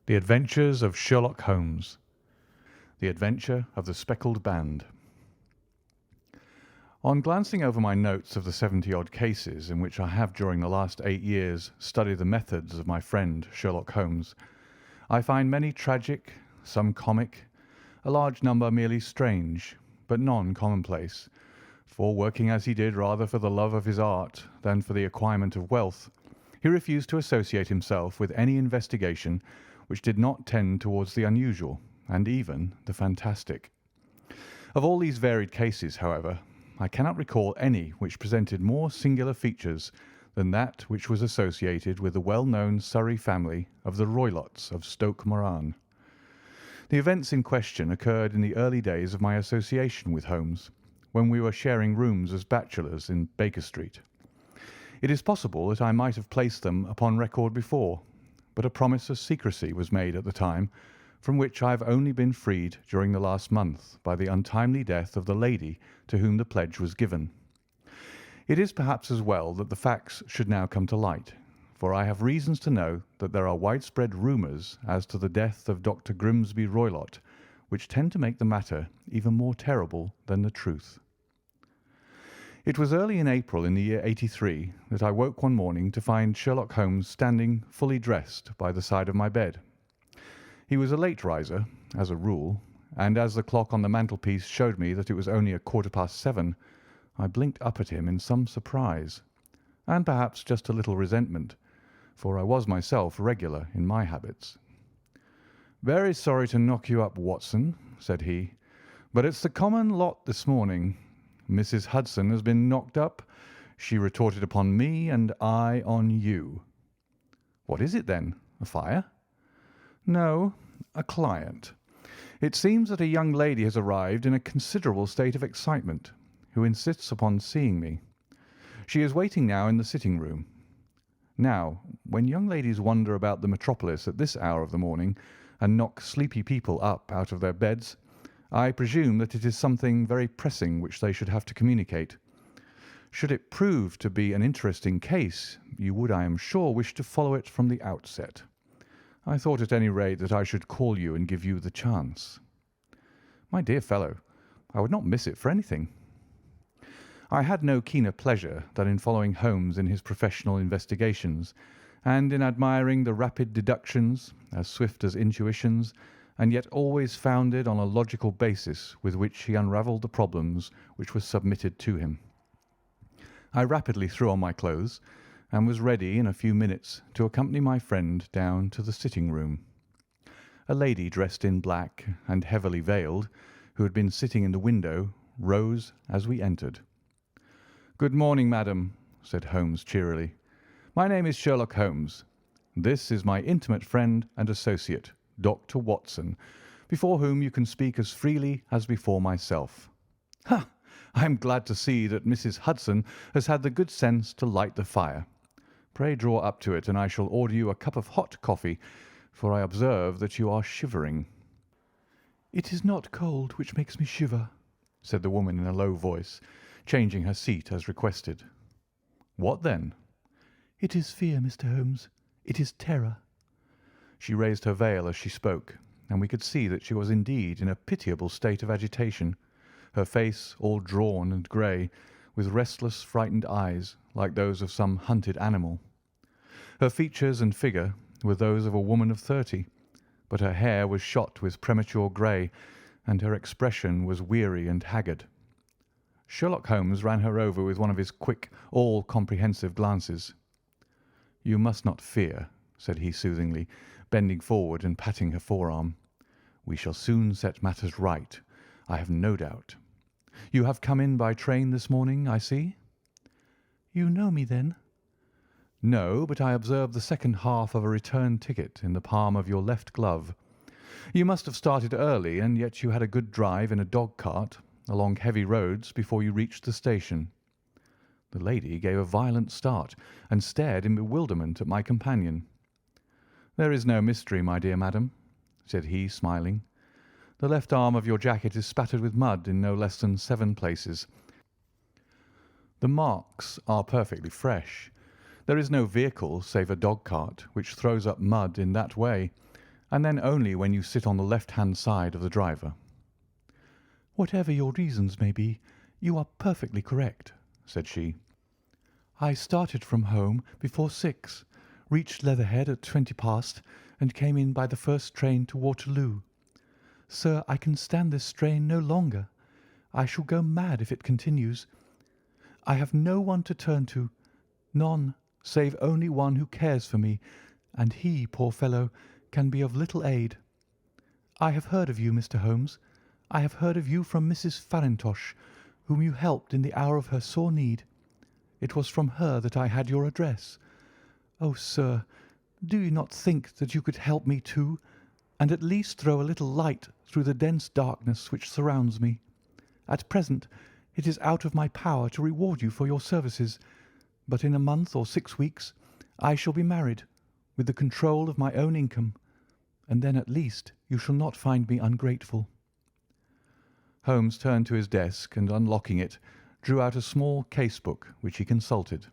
The Adventures of Sherlock Holmes. The Adventure of the Speckled Band. On glancing over my notes of the 70-odd cases in which I have during the last 8 years studied the methods of my friend Sherlock Holmes, I find many tragic, some comic, a large number merely strange, but none commonplace, for working as he did rather for the love of his art than for the acquirement of wealth, he refused to associate himself with any investigation which did not tend towards the unusual and even the fantastic. Of all these varied cases, however, I cannot recall any which presented more singular features than that which was associated with the well-known Surrey family of the Roylotts of Stoke Moran. The events in question occurred in the early days of my association with Holmes, when we were sharing rooms as bachelors in Baker Street. It is possible that I might have placed them upon record before, but a promise of secrecy was made at the time, from which I have only been freed during the last month by the untimely death of the lady to whom the pledge was given. It is perhaps as well that the facts should now come to light, for I have reasons to know that there are widespread rumours as to the death of Dr. Grimsby Roylott, which tend to make the matter even more terrible than the truth. It was early in April in the year '83 that I woke one morning to find Sherlock Holmes standing fully dressed by the side of my bed. He was a late riser, as a rule, and as the clock on the mantelpiece showed me that it was only 7:15, I blinked up at him in some surprise, and perhaps just a little resentment, for I was myself regular in my habits. "Very sorry to knock you up, Watson," said he, "but it's the common lot this morning. Mrs. Hudson has been knocked up. She retorted upon me, and I on you." "What is it, then? A fire?" "No, a client. It seems that a young lady has arrived in a considerable state of excitement, who insists upon seeing me. She is waiting now in the sitting-room. Now, when young ladies wander about the metropolis at this hour of the morning and knock sleepy people up out of their beds, I presume that it is something very pressing which they should have to communicate. Should it prove to be an interesting case, you would, I am sure, wish to follow it from the outset. I thought at any rate that I should call you and give you the chance." "My dear fellow, I would not miss it for anything." I had no keener pleasure than in following Holmes in his professional investigations, and in admiring the rapid deductions, as swift as intuitions, and yet always founded on a logical basis with which he unravelled the problems which were submitted to him. I rapidly threw on my clothes, and was ready in a few minutes to accompany my friend down to the sitting-room. A lady dressed in black and heavily veiled, who had been sitting in the window, rose as we entered. "Good morning, madam," said Holmes cheerily. "My name is Sherlock Holmes. This is my intimate friend and associate, Dr. Watson, before whom you can speak as freely as before myself. Ha! I am glad to see that Mrs. Hudson has had the good sense to light the fire. Pray draw up to it, and I shall order you a cup of hot coffee, for I observe that you are shivering." "It is not cold which makes me shiver," said the woman in a low voice, changing her seat as requested. "What then?" "It is fear, Mr. Holmes. It is terror." She raised her veil as she spoke, and we could see that she was indeed in a pitiable state of agitation, her face all drawn and grey, with restless, frightened eyes like those of some hunted animal. Her features and figure were those of a woman of 30, but her hair was shot with premature grey, and her expression was weary and haggard. Sherlock Holmes ran her over with one of his quick, all-comprehensive glances. "You must not fear," said he soothingly, bending forward and patting her forearm. "We shall soon set matters right, I have no doubt. You have come in by train this morning, I see?" "You know me, then?" "No, but I observed the second half of a return ticket in the palm of your left glove. You must have started early, and yet you had a good drive in a dog-cart along heavy roads before you reached the station." The lady gave a violent start and stared in bewilderment at my companion. "There is no mystery, my dear madam," said he, smiling. "The left arm of your jacket is spattered with mud in no less than 7 places. The marks are perfectly fresh. There is no vehicle save a dog-cart which throws up mud in that way, and then only when you sit on the left-hand side of the driver." "Whatever your reasons may be, you are perfectly correct," said she. "I started from home before 6, reached Leatherhead at 20 past, and came in by the first train to Waterloo. Sir, I can stand this strain no longer. I shall go mad if it continues. I have no one to turn to, none, save only one who cares for me, and he, poor fellow, can be of little aid. I have heard of you, Mr. Holmes. I have heard of you from Mrs. Farintosh, whom you helped in the hour of her sore need. It was from her that I had your address. Oh, sir, do you not think that you could help me too, and at least throw a little light through the dense darkness which surrounds me? At present it is out of my power to reward you for your services, but in a month or 6 weeks I shall be married, with the control of my own income, and then at least you shall not find me ungrateful." Holmes turned to his desk and, unlocking it, drew out a small case-book which he consulted.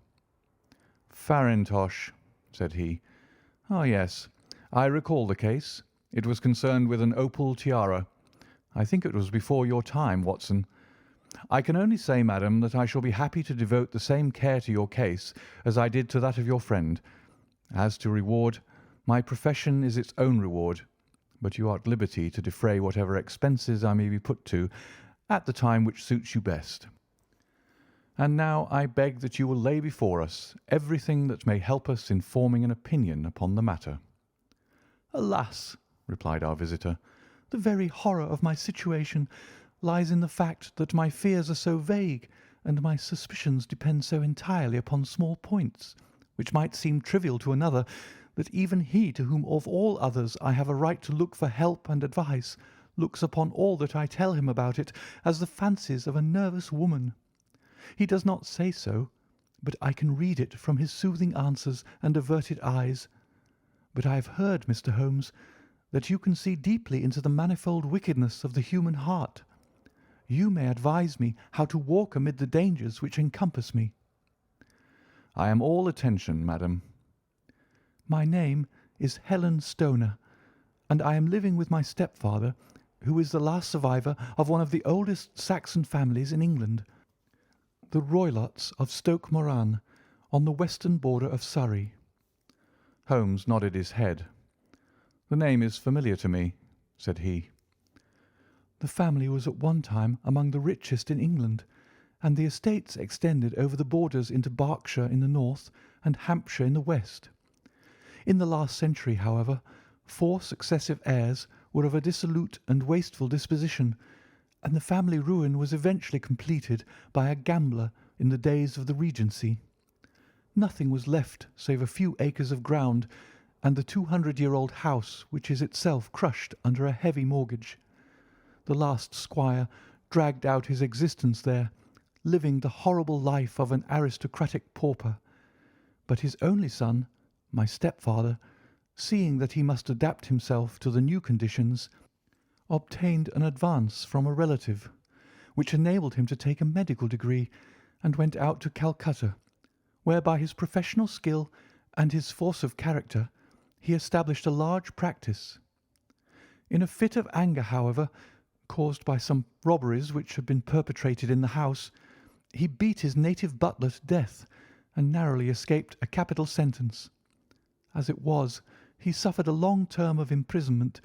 "Farintosh," said he. "Ah, yes, I recall the case. It was concerned with an opal tiara. I think it was before your time, Watson. I can only say, madam, that I shall be happy to devote the same care to your case as I did to that of your friend. As to reward, my profession is its own reward, but you are at liberty to defray whatever expenses I may be put to at the time which suits you best. And now I beg that you will lay before us everything that may help us in forming an opinion upon the matter." "Alas!" replied our visitor, "the very horror of my situation lies in the fact that my fears are so vague and my suspicions depend so entirely upon small points, which might seem trivial to another, that even he to whom of all others I have a right to look for help and advice looks upon all that I tell him about it as the fancies of a nervous woman. He does not say so, but I can read it from his soothing answers and averted eyes. But I have heard, Mr. Holmes, that you can see deeply into the manifold wickedness of the human heart. You may advise me how to walk amid the dangers which encompass me." "I am all attention, madam." "My name is Helen Stoner, and I am living with my stepfather, who is the last survivor of one of the oldest Saxon families in England, the Roylotts of Stoke Moran, on the western border of Surrey." Holmes nodded his head. "The name is familiar to me," said he. "The family was at one time among the richest in England, and the estates extended over the borders into Berkshire in the north and Hampshire in the west. In the last century, however, 4 successive heirs were of a dissolute and wasteful disposition, and the family ruin was eventually completed by a gambler in the days of the Regency. Nothing was left save a few acres of ground and the 200-year-old house, which is itself crushed under a heavy mortgage. The last squire dragged out his existence there, living the horrible life of an aristocratic pauper, but his only son, my stepfather, seeing that he must adapt himself to the new conditions, obtained an advance from a relative, which enabled him to take a medical degree, and went out to Calcutta, where by his professional skill and his force of character he established a large practice. In a fit of anger, however, caused by some robberies which had been perpetrated in the house, he beat his native butler to death and narrowly escaped a capital sentence. As it was, he suffered a long term of imprisonment,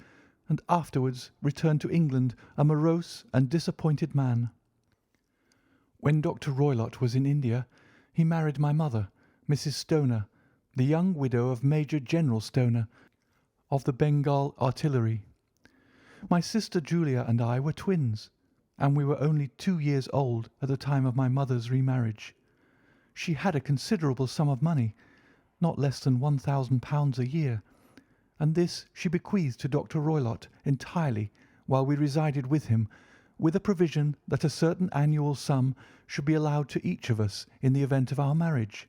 and afterwards returned to England a morose and disappointed man. When Dr. Roylott was in India, he married my mother, Mrs. Stoner, the young widow of Major General Stoner, of the Bengal Artillery. My sister Julia and I were twins, and we were only 2 years old at the time of my mother's remarriage. She had a considerable sum of money, not less than £1,000 a year, and this she bequeathed to Dr. Roylott entirely while we resided with him, with a provision that a certain annual sum should be allowed to each of us in the event of our marriage.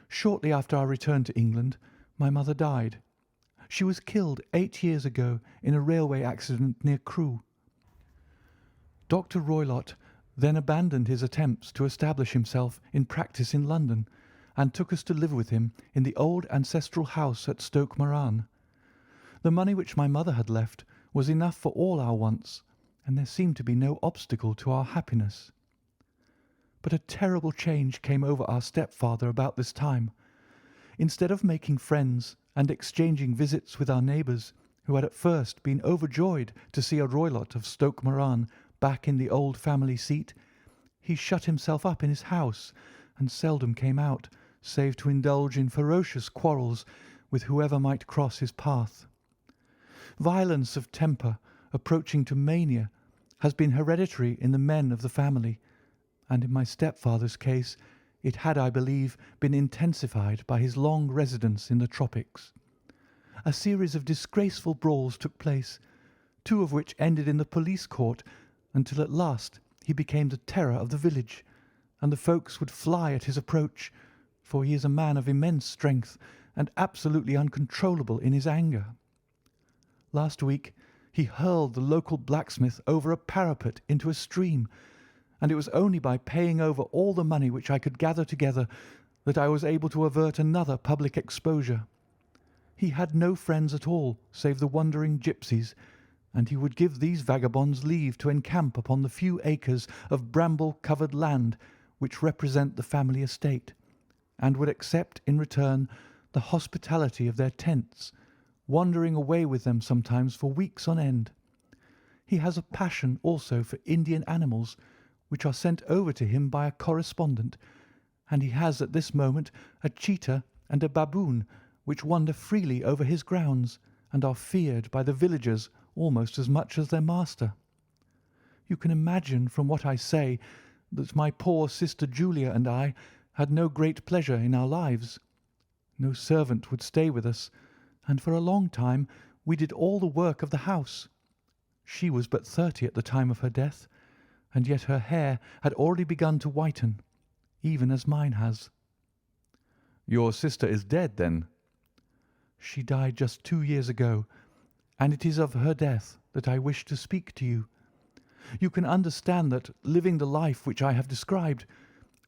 Shortly after our return to England, my mother died. She was killed 8 years ago in a railway accident near Crewe. Dr. Roylott then abandoned his attempts to establish himself in practice in London, and took us to live with him in the old ancestral house at Stoke Moran. The money which my mother had left was enough for all our wants, and there seemed to be no obstacle to our happiness. But a terrible change came over our stepfather about this time. Instead of making friends and exchanging visits with our neighbours, who had at first been overjoyed to see a Roylott of Stoke Moran back in the old family seat, he shut himself up in his house and seldom came out, save to indulge in ferocious quarrels with whoever might cross his path. Violence of temper, approaching to mania, has been hereditary in the men of the family, and in my stepfather's case it had, I believe, been intensified by his long residence in the tropics. A series of disgraceful brawls took place, two of which ended in the police court, until at last he became the terror of the village, and the folks would fly at his approach, for he is a man of immense strength and absolutely uncontrollable in his anger. Last week he hurled the local blacksmith over a parapet into a stream, and it was only by paying over all the money which I could gather together that I was able to avert another public exposure. He had no friends at all save the wandering gipsies, and he would give these vagabonds leave to encamp upon the few acres of bramble-covered land which represent the family estate, and would accept in return the hospitality of their tents, wandering away with them sometimes for weeks on end. He has a passion also for Indian animals, which are sent over to him by a correspondent, and he has at this moment a cheetah and a baboon which wander freely over his grounds and are feared by the villagers almost as much as their master. You can imagine from what I say that my poor sister Julia and I had no great pleasure in our lives. No servant would stay with us, and for a long time we did all the work of the house. She was but 30 at the time of her death, and yet her hair had already begun to whiten, even as mine has. Your sister is dead, then? She died just 2 years ago, and it is of her death that I wish to speak to you. You can understand that, living the life which I have described,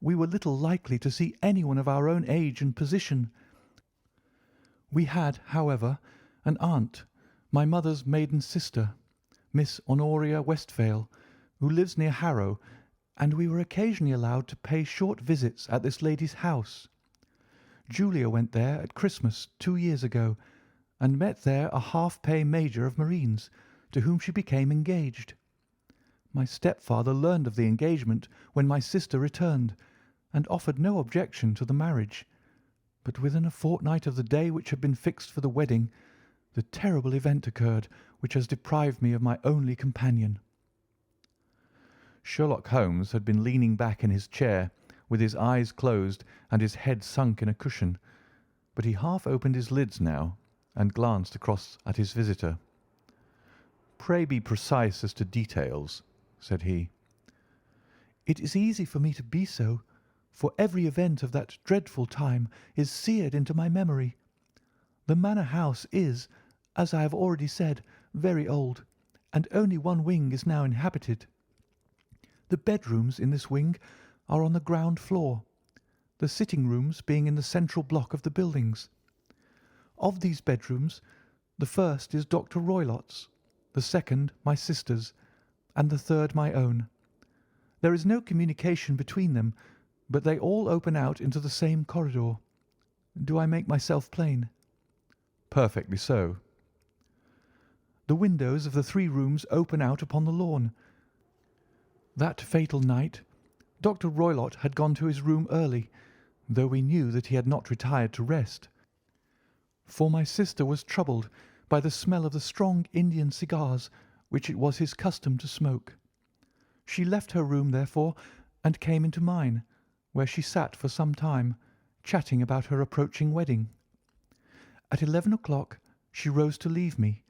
we were little likely to see anyone of our own age and position. We had, however, an aunt, my mother's maiden sister, Miss Honoria Westphale, who lives near Harrow, and we were occasionally allowed to pay short visits at this lady's house. Julia went there at Christmas 2 years ago, and met there a half-pay major of marines, to whom she became engaged. My stepfather learned of the engagement when my sister returned, and offered no objection to the marriage, but within a fortnight of the day which had been fixed for the wedding, the terrible event occurred which has deprived me of my only companion. Sherlock Holmes had been leaning back in his chair, with his eyes closed and his head sunk in a cushion, but he half opened his lids now and glanced across at his visitor. "Pray be precise as to details," said he. "It is easy for me to be so, for every event of that dreadful time is seared into my memory. The manor house is, as I have already said, very old, and only one wing is now inhabited. The bedrooms in this wing are on the ground floor, the sitting rooms being in the central block of the buildings. Of these bedrooms, the first is Dr. Roylott's, the second my sister's, and the third my own. There is no communication between them, but they all open out into the same corridor. Do I make myself plain?" "Perfectly so." "The windows of the 3 rooms open out upon the lawn. That fatal night, Dr. Roylott had gone to his room early, though we knew that he had not retired to rest, for my sister was troubled by the smell of the strong Indian cigars which it was his custom to smoke. She left her room, therefore, and came into mine, where she sat for some time, chatting about her approaching wedding. At 11 o'clock she rose to leave me,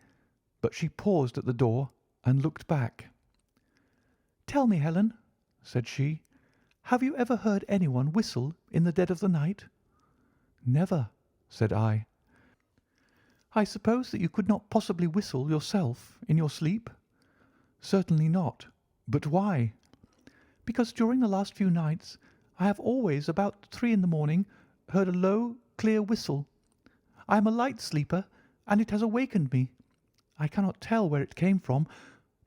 but she paused at the door and looked back. "Tell me, Helen," said she, "have you ever heard anyone whistle in the dead of the night?" "Never," said I. "I suppose that you could not possibly whistle yourself in your sleep?" "Certainly not. But why?" "Because during the last few nights I have always, about 3 in the morning, heard a low, clear whistle. I am a light sleeper, and it has awakened me, I cannot tell where it came from.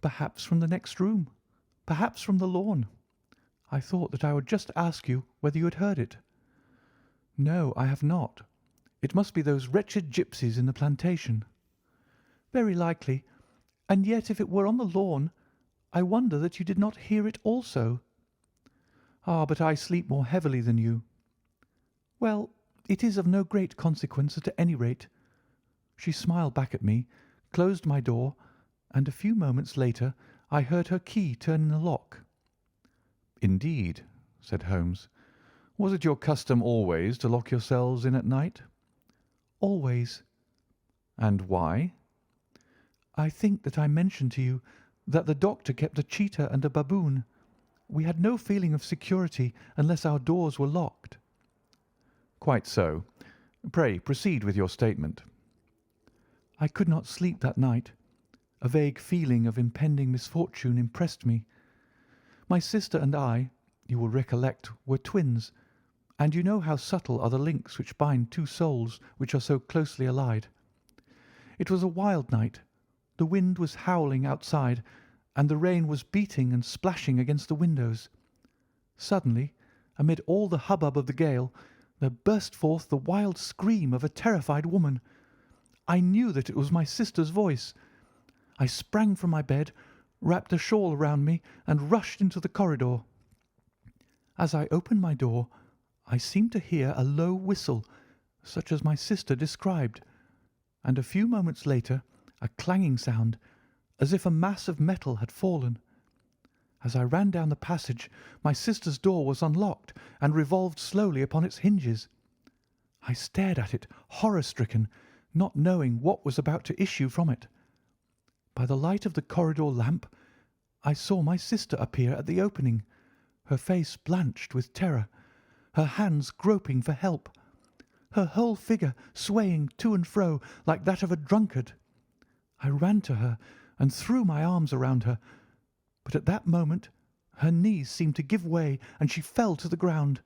Perhaps from the next room. Perhaps from the lawn. I thought that I would just ask you whether you had heard it." "No, I have not. It must be those wretched gipsies in the plantation." "Very likely. And yet if it were on the lawn, I wonder that you did not hear it also." "Ah, but I sleep more heavily than you." "Well, it is of no great consequence at any rate." She smiled back at me, closed my door, and a few moments later I heard her key turn in the lock. "Indeed," said Holmes. "Was it your custom always to lock yourselves in at night?" "Always." "And why?" "I think that I mentioned to you that the doctor kept a cheetah and a baboon. We had no feeling of security unless our doors were locked." "Quite so. Pray proceed with your statement." "I could not sleep that night. A vague feeling of impending misfortune impressed me. My sister and I, you will recollect, were twins, and you know how subtle are the links which bind two souls which are so closely allied. It was a wild night. The wind was howling outside, and the rain was beating and splashing against the windows. Suddenly, amid all the hubbub of the gale, there burst forth the wild scream of a terrified woman. I knew that it was my sister's voice. I sprang from my bed, wrapped a shawl round me, and rushed into the corridor. As I opened my door, I seemed to hear a low whistle, such as my sister described, and a few moments later a clanging sound, as if a mass of metal had fallen. As I ran down the passage, my sister's door was unlocked and revolved slowly upon its hinges. I stared at it, horror-stricken, not knowing what was about to issue from it. By the light of the corridor lamp, I saw my sister appear at the opening, her face blanched with terror, her hands groping for help, her whole figure swaying to and fro like that of a drunkard. I ran to her and threw my arms around her, but at that moment her knees seemed to give way and she fell to the ground.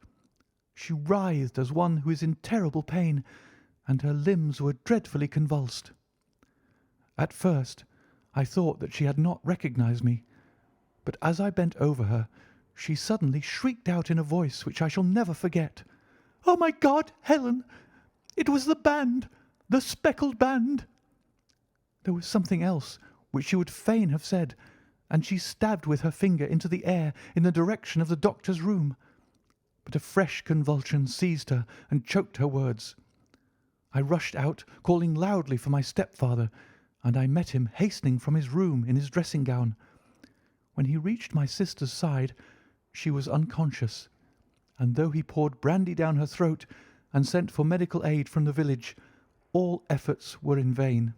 She writhed as one who is in terrible pain, and her limbs were dreadfully convulsed. At first I thought that she had not recognized me, but as I bent over her, she suddenly shrieked out in a voice which I shall never forget, "Oh, my God, Helen! It was the band, the Speckled band!" There was something else which she would fain have said, and she stabbed with her finger into the air in the direction of the doctor's room. But a fresh convulsion seized her and choked her words. I rushed out, calling loudly for my stepfather, and I met him hastening from his room in his dressing gown. When he reached my sister's side, she was unconscious, and though he poured brandy down her throat and sent for medical aid from the village, all efforts were in vain,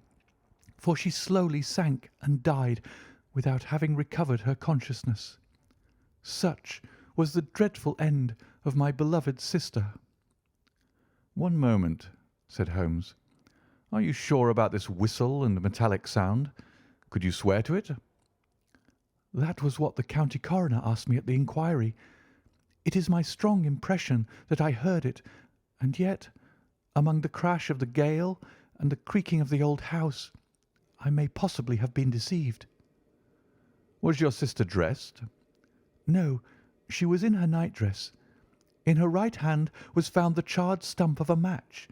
for she slowly sank and died without having recovered her consciousness. Such was the dreadful end of my beloved sister. "One moment," said Holmes. "Are you sure about this whistle and metallic sound? Could you swear to it?" That was what the county coroner asked me at the inquiry. It is my strong impression that I heard it, and yet, among the crash of the gale and the creaking of the old house, I may possibly have been deceived. "Was your sister dressed?" No, she was in her nightdress. In her right hand was found the charred stump of a match,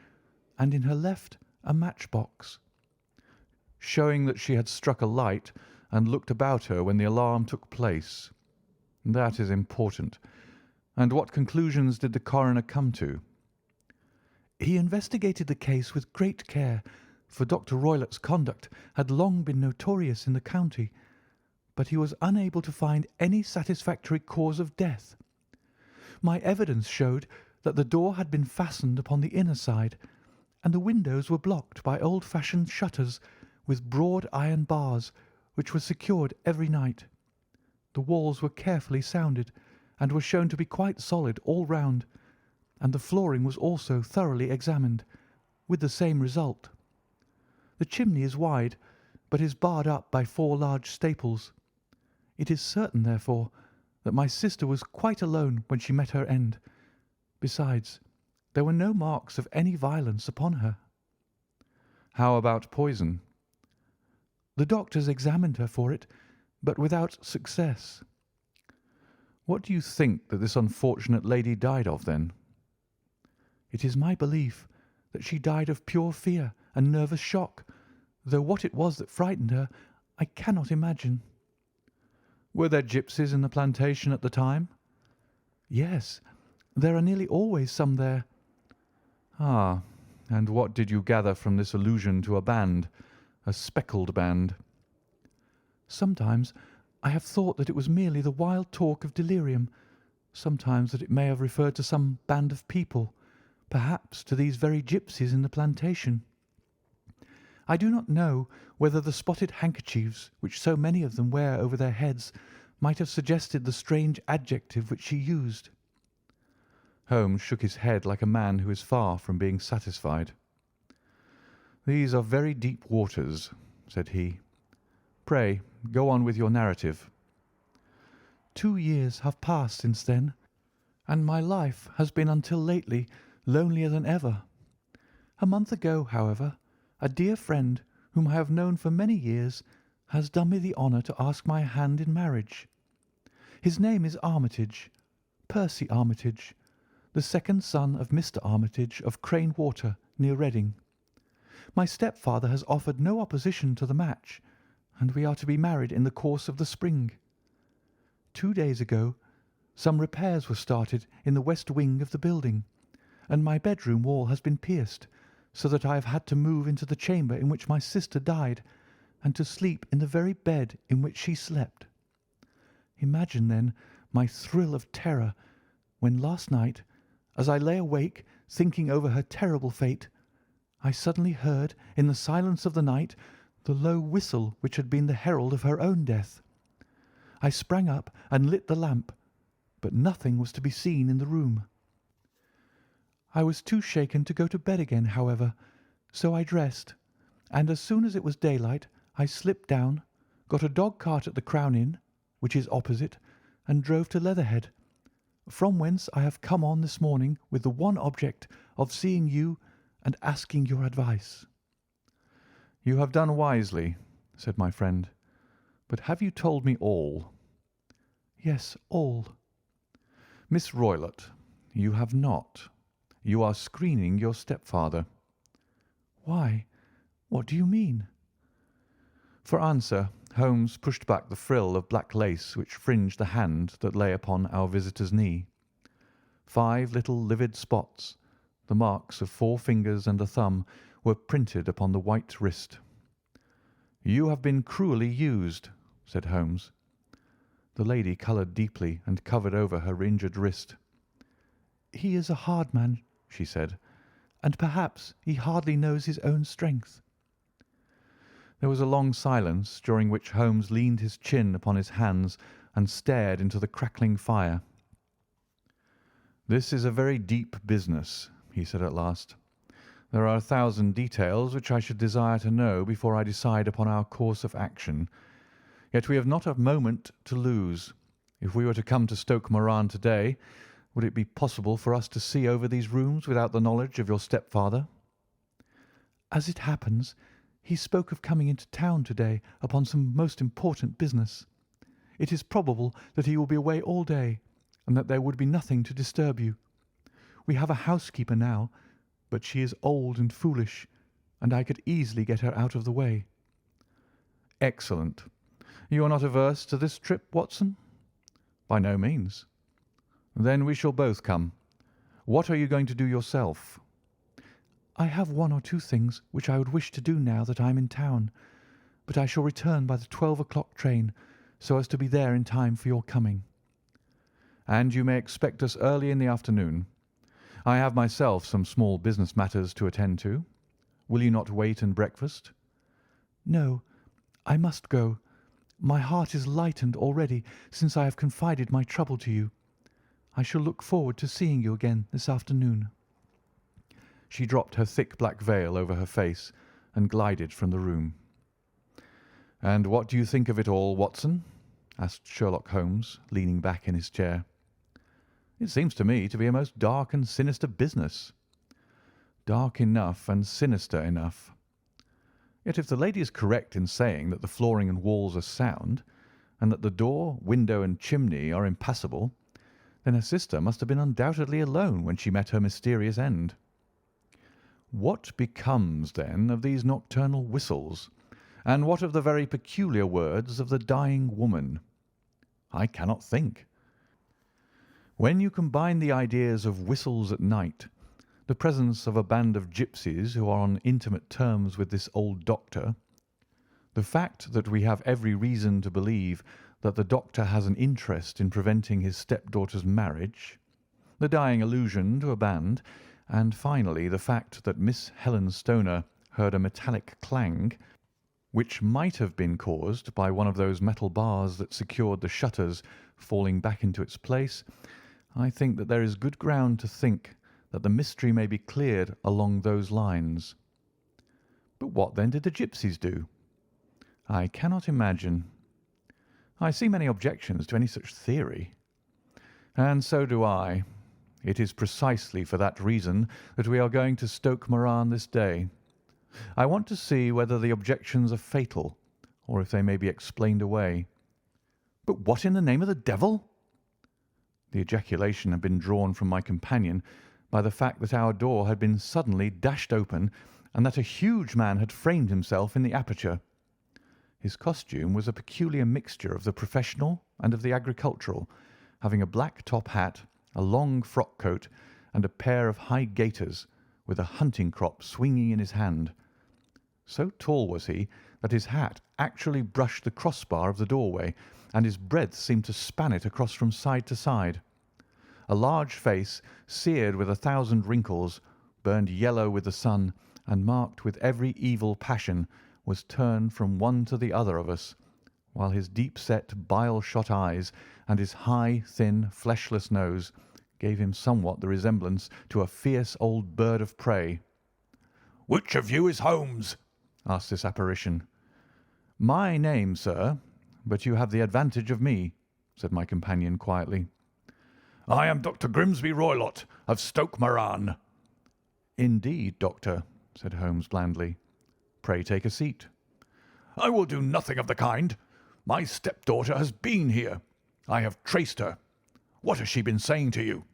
and in her left a matchbox. "Showing that she had struck a light and looked about her when the alarm took place. That is important. And what conclusions did the coroner come to?" He investigated the case with great care, for Dr. Roylott's conduct had long been notorious in the county, but he was unable to find any satisfactory cause of death. My evidence showed that the door had been fastened upon the inner side, and the windows were blocked by old-fashioned shutters with broad iron bars, which were secured every night. The walls were carefully sounded, and were shown to be quite solid all round, and the flooring was also thoroughly examined, with the same result. The chimney is wide, but is barred up by 4 large staples. It is certain, therefore, that my sister was quite alone when she met her end. Besides, there were no marks of any violence upon her. "How about poison?" The doctors examined her for it, but without success." "What do you think that this unfortunate lady died of, then?" "It is my belief that she died of pure fear and nervous shock, though what it was that frightened her I cannot imagine." "Were there gipsies in the plantation at the time?" "Yes, there are nearly always some there." "Ah, and what did you gather from this allusion to a band, a speckled band?" "Sometimes I have thought that it was merely the wild talk of delirium, sometimes that it may have referred to some band of people, perhaps to these very gipsies in the plantation. I do not know whether the spotted handkerchiefs which so many of them wear over their heads might have suggested the strange adjective which she used." Holmes shook his head like a man who is far from being satisfied. "These are very deep waters," said he. "Pray go on with your narrative." 2 years have passed since then, and my life has been until lately lonelier than ever. A month ago, however, a dear friend whom I have known for many years has done me the honour to ask my hand in marriage. His name is Armitage, Percy Armitage, the second son of Mr. Armitage of Crane Water, near Reading. My stepfather has offered no opposition to the match, and we are to be married in the course of the spring. 2 days ago some repairs were started in the west wing of the building, and my bedroom wall has been pierced, so that I have had to move into the chamber in which my sister died, and to sleep in the very bed in which she slept. Imagine, then, my thrill of terror when last night, as I lay awake thinking over her terrible fate, I suddenly heard in the silence of the night the low whistle which had been the herald of her own death. I sprang up and lit the lamp, but nothing was to be seen in the room. I was too shaken to go to bed again, however, so I dressed, and as soon as it was daylight I slipped down, got a dog-cart at the Crown Inn, which is opposite, and drove to Leatherhead, from whence I have come on this morning with the one object of seeing you and asking your advice." "You have done wisely," said my friend. "But have you told me all?" "Yes, all." "Miss Roylott, you have not. You are screening your stepfather." "Why? What do you mean?" For answer, Holmes pushed back the frill of black lace which fringed the hand that lay upon our visitor's knee. 5 little livid spots, the marks of 4 fingers and a thumb, were printed upon the white wrist. "You have been cruelly used," said Holmes. The lady coloured deeply and covered over her injured wrist. "He is a hard man," she said, "and perhaps he hardly knows his own strength." There was a long silence, during which Holmes leaned his chin upon his hands and stared into the crackling fire. "This is a very deep business," he said at last. "There are 1,000 details which I should desire to know before I decide upon our course of action. Yet we have not a moment to lose. If we were to come to Stoke Moran to-day, would it be possible for us to see over these rooms without the knowledge of your stepfather?" "As it happens, he spoke of coming into town to-day upon some most important business. It is probable that he will be away all day, and that there would be nothing to disturb you. We have a housekeeper now, but she is old and foolish, and I could easily get her out of the way." "Excellent. You are not averse to this trip, Watson?" "By no means." "Then we shall both come. What are you going to do yourself?" "I have 1 or 2 things which I would wish to do now that I am in town, but I shall return by the 12 o'clock train, so as to be there in time for your coming." "And you may expect us early in the afternoon. I have myself some small business matters to attend to. Will you not wait and breakfast?" "No, I must go. My heart is lightened already since I have confided my trouble to you. I shall look forward to seeing you again this afternoon." She dropped her thick black veil over her face and glided from the room. "And what do you think of it all, Watson?" asked Sherlock Holmes, leaning back in his chair. "It seems to me to be a most dark and sinister business." "Dark enough and sinister enough." Yet if the lady is correct in saying that the flooring and walls are sound, and that the door, window, and chimney are impassable, then her sister must have been undoubtedly alone when she met her mysterious end. What becomes, then, of these nocturnal whistles, and what of the very peculiar words of the dying woman? I cannot think. When you combine the ideas of whistles at night, the presence of a band of gipsies who are on intimate terms with this old doctor, the fact that we have every reason to believe that the doctor has an interest in preventing his stepdaughter's marriage, the dying allusion to a band, and finally the fact that Miss Helen Stoner heard a metallic clang, which might have been caused by one of those metal bars that secured the shutters falling back into its place, I think that there is good ground to think that the mystery may be cleared along those lines. But what then did the gipsies do? I cannot imagine. I see many objections to any such theory. And so do I. It is precisely for that reason that we are going to Stoke Moran this day. I want to see whether the objections are fatal, or if they may be explained away. But what in the name of the devil? The ejaculation had been drawn from my companion by the fact that our door had been suddenly dashed open and that a huge man had framed himself in the aperture. His costume was a peculiar mixture of the professional and of the agricultural, having a black top hat, a long frock coat, and a pair of high gaiters, with a hunting crop swinging in his hand. So tall was he that his hat actually brushed the crossbar of the doorway, and his breadth seemed to span it across from side to side. A large face, seared with 1,000 wrinkles, burned yellow with the sun, and marked with every evil passion, was turned from one to the other of us, while his deep-set, bile-shot eyes and his high, thin, fleshless nose gave him somewhat the resemblance to a fierce old bird of prey. "Which of you is Holmes?" asked this apparition. "My name, sir, but you have the advantage of me," said my companion quietly. "I am Dr. Grimsby Roylott of Stoke Moran." "Indeed, doctor," said Holmes blandly. "Pray take a seat." "I will do nothing of the kind. My stepdaughter has been here. I have traced her. What has she been saying to you?"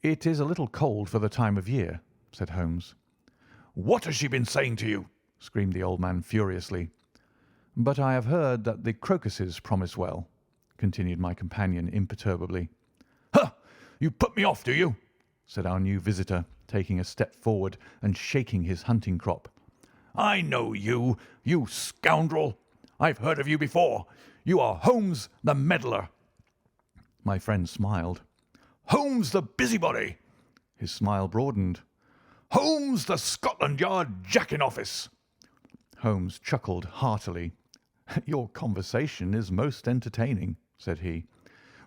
"It is a little cold for the time of year," said Holmes. "What has she been saying to you?" screamed the old man furiously. "But I have heard that the crocuses promise well," continued my companion imperturbably. "Ha! You put me off, do you?" said our new visitor, taking a step forward and shaking his hunting crop. "I know you, you scoundrel. I've heard of you before. You are Holmes the meddler." My friend smiled. "Holmes the busybody." His smile broadened. "Holmes the Scotland Yard Jack-in-office." Holmes chuckled heartily. "Your conversation is most entertaining," said he.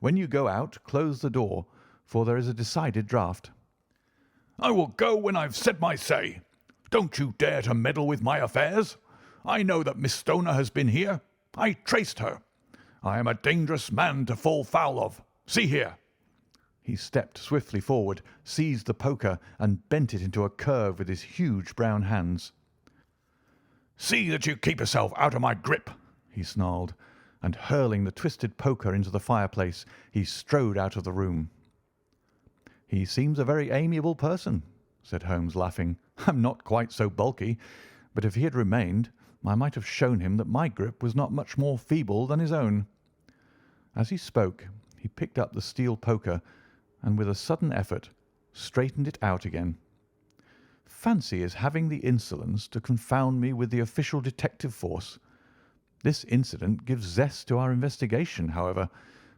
"When you go out, close the door, for there is a decided draught." "I will go when I've said my say. Don't you dare to meddle with my affairs. I know that Miss Stoner has been here. I traced her. I am a dangerous man to fall foul of. See here." He stepped swiftly forward, seized the poker, and bent it into a curve with his huge brown hands. "See that you keep yourself out of my grip," he snarled, and hurling the twisted poker into the fireplace, he strode out of the room. "He seems a very amiable person," said Holmes, laughing. "I'm not quite so bulky, but if he had remained, I might have shown him that my grip was not much more feeble than his own." As he spoke, he picked up the steel poker and, with a sudden effort, straightened it out again. Fancy his having the insolence to confound me with the official detective force. This incident gives zest to our investigation, however,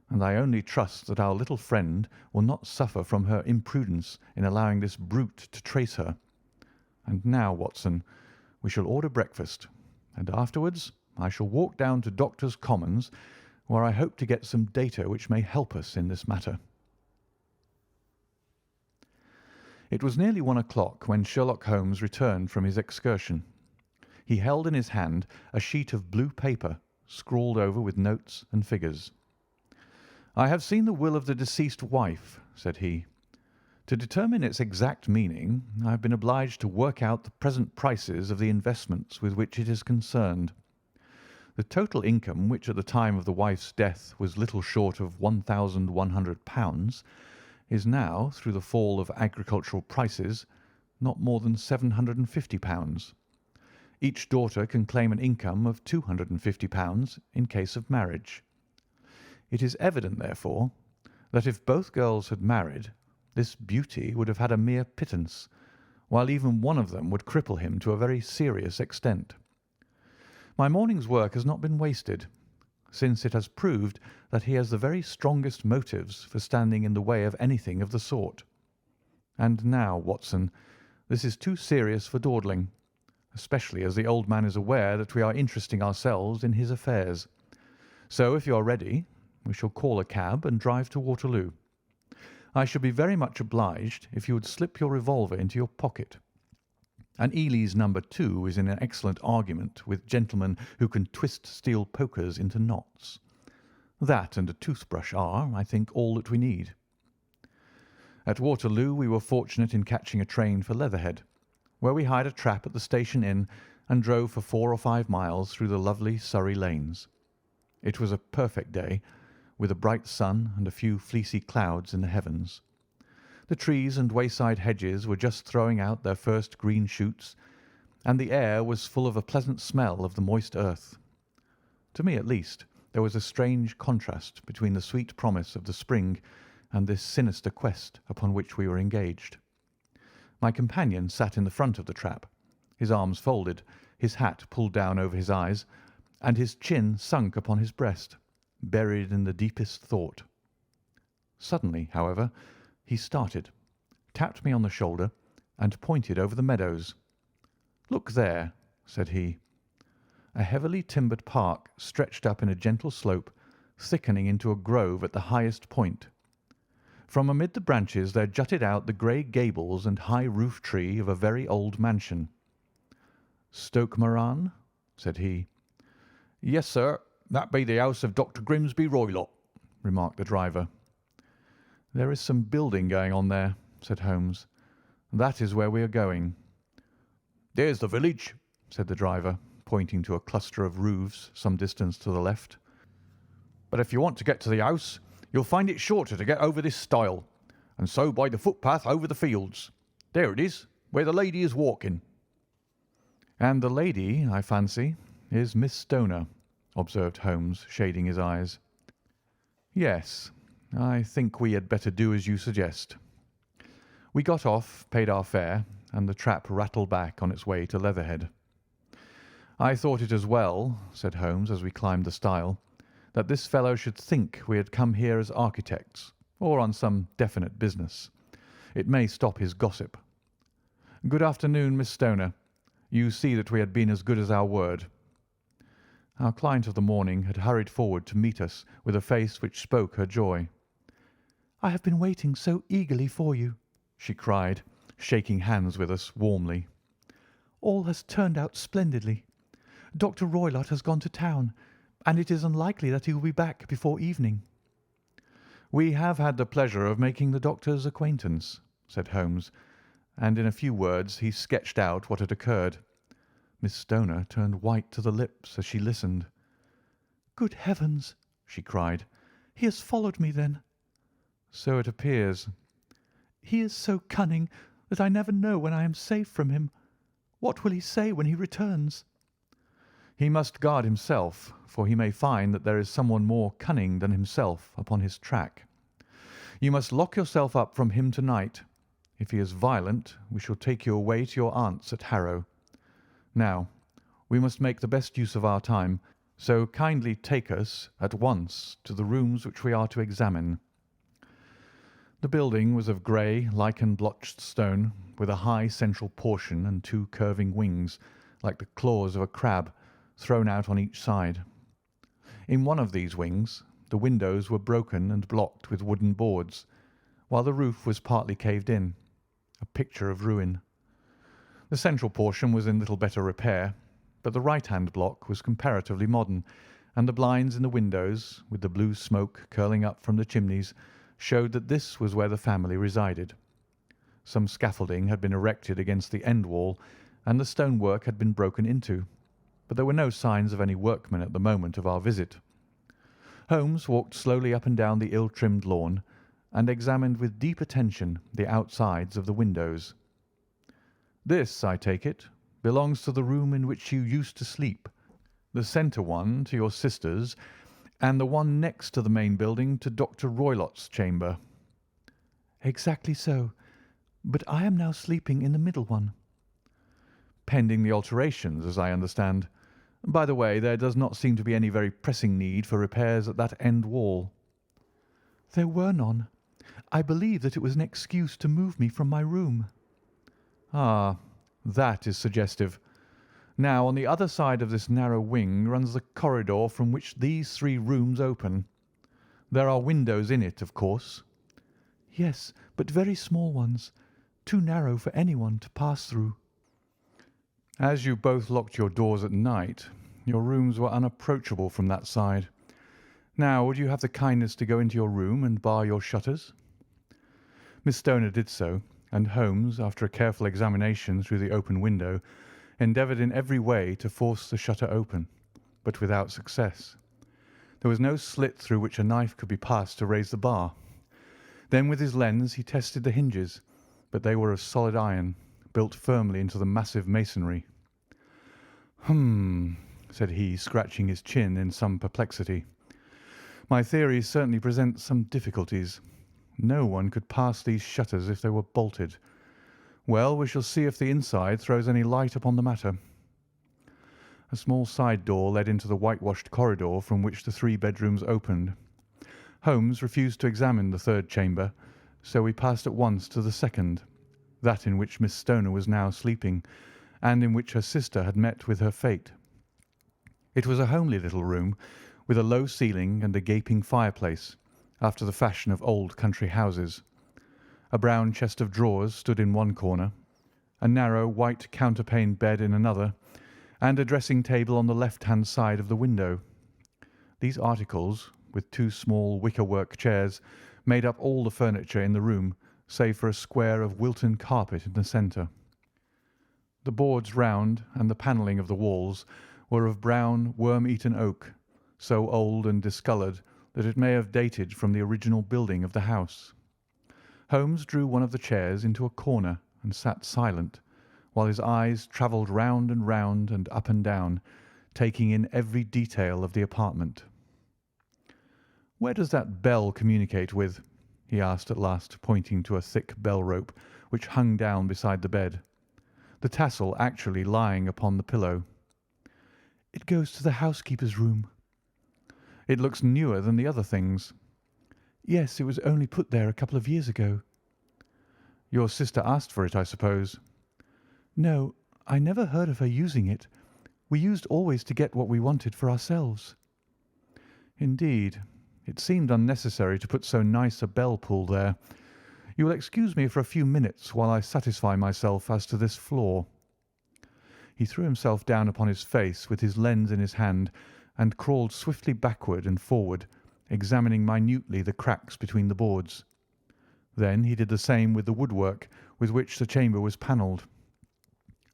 and I only trust that our little friend will not suffer from her imprudence in allowing this brute to trace her. And now, Watson, we shall order breakfast, and afterwards I shall walk down to Doctors' Commons, where I hope to get some data which may help us in this matter. It was nearly 1 o'clock when Sherlock Holmes returned from his excursion. He held in his hand a sheet of blue paper, scrawled over with notes and figures. "I have seen the will of the deceased wife," said he. To determine its exact meaning, I have been obliged to work out the present prices of the investments with which it is concerned. The total income, which at the time of the wife's death was little short of £1,100, is now, through the fall of agricultural prices, not more than £750. Each daughter can claim an income of £250 in case of marriage. It is evident, therefore, that if both girls had married, this beauty would have had a mere pittance, while even one of them would cripple him to a very serious extent. My morning's work has not been wasted, since it has proved that he has the very strongest motives for standing in the way of anything of the sort. And now, Watson, this is too serious for dawdling, especially as the old man is aware that we are interesting ourselves in his affairs. So, if you are ready, we shall call a cab and drive to Waterloo. I should be very much obliged if you would slip your revolver into your pocket. An Ely's No. 2 is in an excellent argument with gentlemen who can twist steel pokers into knots. That and a toothbrush are, I think, all that we need. At Waterloo we were fortunate in catching a train for Leatherhead, where we hired a trap at the station inn and drove for 4 or 5 miles through the lovely Surrey lanes. It was a perfect day, with a bright sun and a few fleecy clouds in the heavens. The trees and wayside hedges were just throwing out their first green shoots, and the air was full of a pleasant smell of the moist earth. To me, at least, there was a strange contrast between the sweet promise of the spring and this sinister quest upon which we were engaged. My companion sat in the front of the trap, his arms folded, his hat pulled down over his eyes, and his chin sunk upon his breast, buried in the deepest thought. Suddenly, however, he started, tapped me on the shoulder, and pointed over the meadows. "Look there," said he. A heavily timbered park stretched up in a gentle slope, thickening into a grove at the highest point. From amid the branches there jutted out the grey gables and high roof tree of a very old mansion. "Stoke Moran?" said he. "Yes, sir. That be the house of Dr. Grimsby Roylott," remarked the driver. "There is some building going on there," said Holmes. "That is where we are going." "There's the village," said the driver, pointing to a cluster of roofs some distance to the left. "But if you want to get to the house, you'll find it shorter to get over this stile, and so by the footpath over the fields. There it is, where the lady is walking." "And the lady, I fancy, is Miss Stoner," observed Holmes, shading his eyes. "Yes, I think we had better do as you suggest." We got off, paid our fare, and the trap rattled back on its way to Leatherhead. "I thought it as well," said Holmes as we climbed the stile, "that this fellow should think we had come here as architects, or on some definite business. It may stop his gossip. Good afternoon, Miss Stoner. You see that we had been as good as our word." Our client of the morning had hurried forward to meet us with a face which spoke her joy. "I have been waiting so eagerly for you," she cried, shaking hands with us warmly. "All has turned out splendidly. Dr. Roylott has gone to town, and it is unlikely that he will be back before evening." "We have had the pleasure of making the doctor's acquaintance," said Holmes, and in a few words he sketched out what had occurred. Miss Stoner turned white to the lips as she listened. "Good heavens!" she cried. "He has followed me, then?" "So it appears." "He is so cunning that I never know when I am safe from him. What will he say when he returns?" "He must guard himself, for he may find that there is someone more cunning than himself upon his track. You must lock yourself up from him tonight. If he is violent, we shall take you away to your aunt's at Harrow. Now, we must make the best use of our time, so kindly take us at once to the rooms which we are to examine." The building was of grey, lichen-blotched stone, with a high central portion and 2 curving wings, like the claws of a crab, thrown out on each side. In one of these wings the windows were broken and blocked with wooden boards, while the roof was partly caved in, a picture of ruin. The central portion was in little better repair, but the right-hand block was comparatively modern, and the blinds in the windows, with the blue smoke curling up from the chimneys, showed that this was where the family resided. Some scaffolding had been erected against the end wall, and the stonework had been broken into, but there were no signs of any workmen at the moment of our visit. Holmes walked slowly up and down the ill-trimmed lawn, and examined with deep attention the outsides of the windows. "This, I take it, belongs to the room in which you used to sleep, the centre one to your sister's, and the one next to the main building to Dr. Roylott's chamber." "Exactly so, but I am now sleeping in the middle one." "Pending the alterations, as I understand. By the way, there does not seem to be any very pressing need for repairs at that end wall." "There were none. I believe that it was an excuse to move me from my room." "Ah, that is suggestive. Now, on the other side of this narrow wing runs the corridor from which these 3 rooms open. There are windows in it, of course?" "Yes, but very small ones, too narrow for anyone to pass through." "As you both locked your doors at night, your rooms were unapproachable from that side. Now, would you have the kindness to go into your room and bar your shutters?" Miss Stoner did so, and Holmes, after a careful examination through the open window, endeavoured in every way to force the shutter open, but without success. There was no slit through which a knife could be passed to raise the bar. Then with his lens he tested the hinges, but they were of solid iron, built firmly into the massive masonry. "Hum," said he, scratching his chin in some perplexity. "My theory certainly presents some difficulties. No one could pass these shutters if they were bolted. Well, we shall see if the inside throws any light upon the matter." A small side door led into the whitewashed corridor from which the 3 bedrooms opened. Holmes refused to examine the 3rd chamber, so we passed at once to the 2nd, that in which Miss Stoner was now sleeping, and in which her sister had met with her fate. It was a homely little room, with a low ceiling and a gaping fireplace, after the fashion of old country houses. A brown chest of drawers stood in one corner, a narrow white counterpaned bed in another, and a dressing-table on the left-hand side of the window. These articles, with 2 small wicker-work chairs, made up all the furniture in the room, save for a square of Wilton carpet in the centre. The boards round and the panelling of the walls were of brown, worm-eaten oak, so old and discoloured that it may have dated from the original building of the house. Holmes drew one of the chairs into a corner and sat silent, while his eyes travelled round and up and down, taking in every detail of the apartment. "Where does that bell communicate with?" he asked at last, pointing to a thick bell rope which hung down beside the bed, the tassel actually lying upon the pillow. "It goes to the housekeeper's room." "It looks newer than the other things." "Yes, it was only put there a couple of years ago." "Your sister asked for it, I suppose?" "No, I never heard of her using it. We used always to get what we wanted for ourselves." "Indeed. It seemed unnecessary to put so nice a bell pull there. You will excuse me for a few minutes while I satisfy myself as to this floor." He threw himself down upon his face with his lens in his hand and crawled swiftly backward and forward, examining minutely the cracks between the boards. Then he did the same with the woodwork with which the chamber was panelled.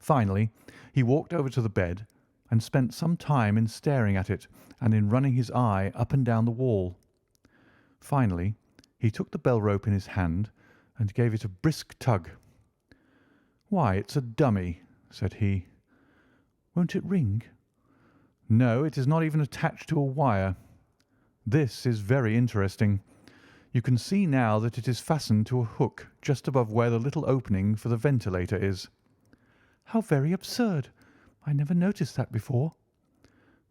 Finally, he walked over to the bed and spent some time in staring at it and in running his eye up and down the wall. Finally, he took the bell rope in his hand and gave it a brisk tug. "Why, it's a dummy," said he. "Won't it ring?" "No, it is not even attached to a wire. This is very interesting. You can see now that it is fastened to a hook just above where the little opening for the ventilator is." "How very absurd! I never noticed that before."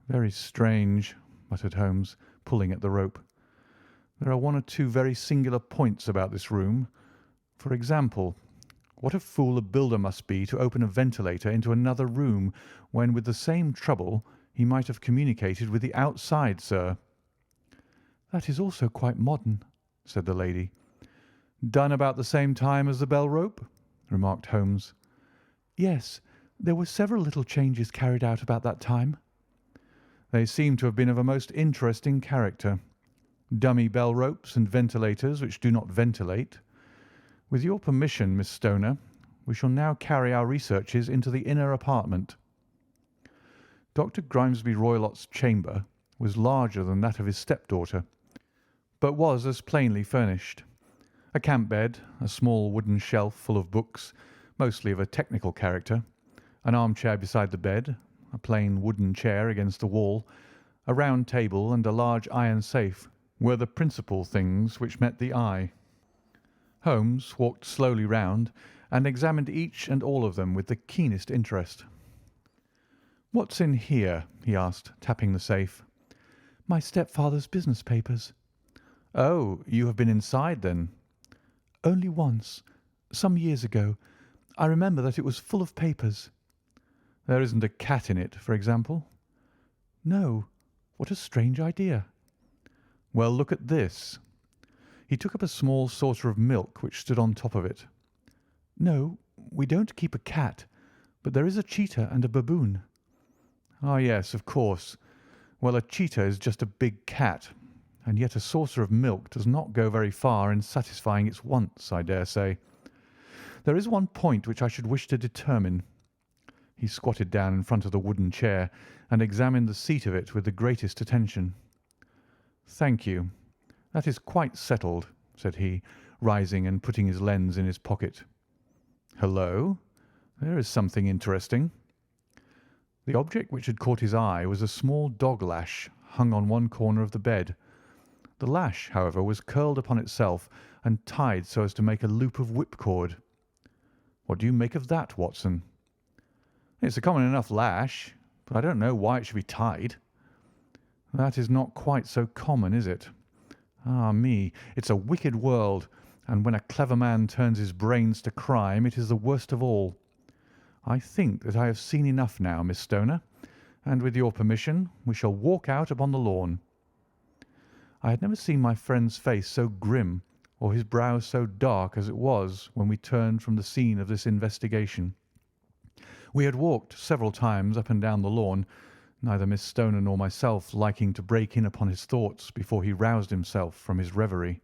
"Very strange," muttered Holmes, pulling at the rope. "There are 1 or 2 very singular points about this room. For example, what a fool a builder must be to open a ventilator into another room when, with the same trouble, he might have communicated with the outside, sir." "That is also quite modern," said the lady. "Done about the same time as the bell rope?" remarked Holmes. "Yes, there were several little changes carried out about that time." "They seem to have been of a most interesting character. Dummy bell ropes and ventilators which do not ventilate. With your permission, Miss Stoner, we shall now carry our researches into the inner apartment." Dr. Grimesby Roylott's chamber was larger than that of his stepdaughter, but was as plainly furnished. A camp bed, a small wooden shelf full of books, mostly of a technical character, an armchair beside the bed, a plain wooden chair against the wall, a round table, and a large iron safe were the principal things which met the eye. Holmes walked slowly round and examined each and all of them with the keenest interest. "What's in here?" he asked, tapping the safe. "My stepfather's business papers." "Oh, you have been inside, then?" "Only once, some years ago. I remember that it was full of papers." "There isn't a cat in it, for example?" "No. What a strange idea." "Well, look at this." He took up a small saucer of milk which stood on top of it. "No, we don't keep a cat, but there is a cheetah and a baboon." "Ah, yes, of course. Well, a cheetah is just a big cat, and yet a saucer of milk does not go very far in satisfying its wants, I dare say. There is one point which I should wish to determine." He squatted down in front of the wooden chair and examined the seat of it with the greatest attention. "Thank you. That is quite settled," said he, rising and putting his lens in his pocket. "Hullo! There is something interesting." The object which had caught his eye was a small dog lash hung on one corner of the bed. The lash, however, was curled upon itself and tied so as to make a loop of whipcord. "What do you make of that, Watson?" "It's a common enough lash, but I don't know why it should be tied." "That is not quite so common, is it? Ah, me, it's a wicked world, and when a clever man turns his brains to crime, it is the worst of all. I think that I have seen enough now, Miss Stoner, and with your permission we shall walk out upon the lawn." I had never seen my friend's face so grim or his brow so dark as it was when we turned from the scene of this investigation. We had walked several times up and down the lawn, neither Miss Stoner nor myself liking to break in upon his thoughts before he roused himself from his reverie.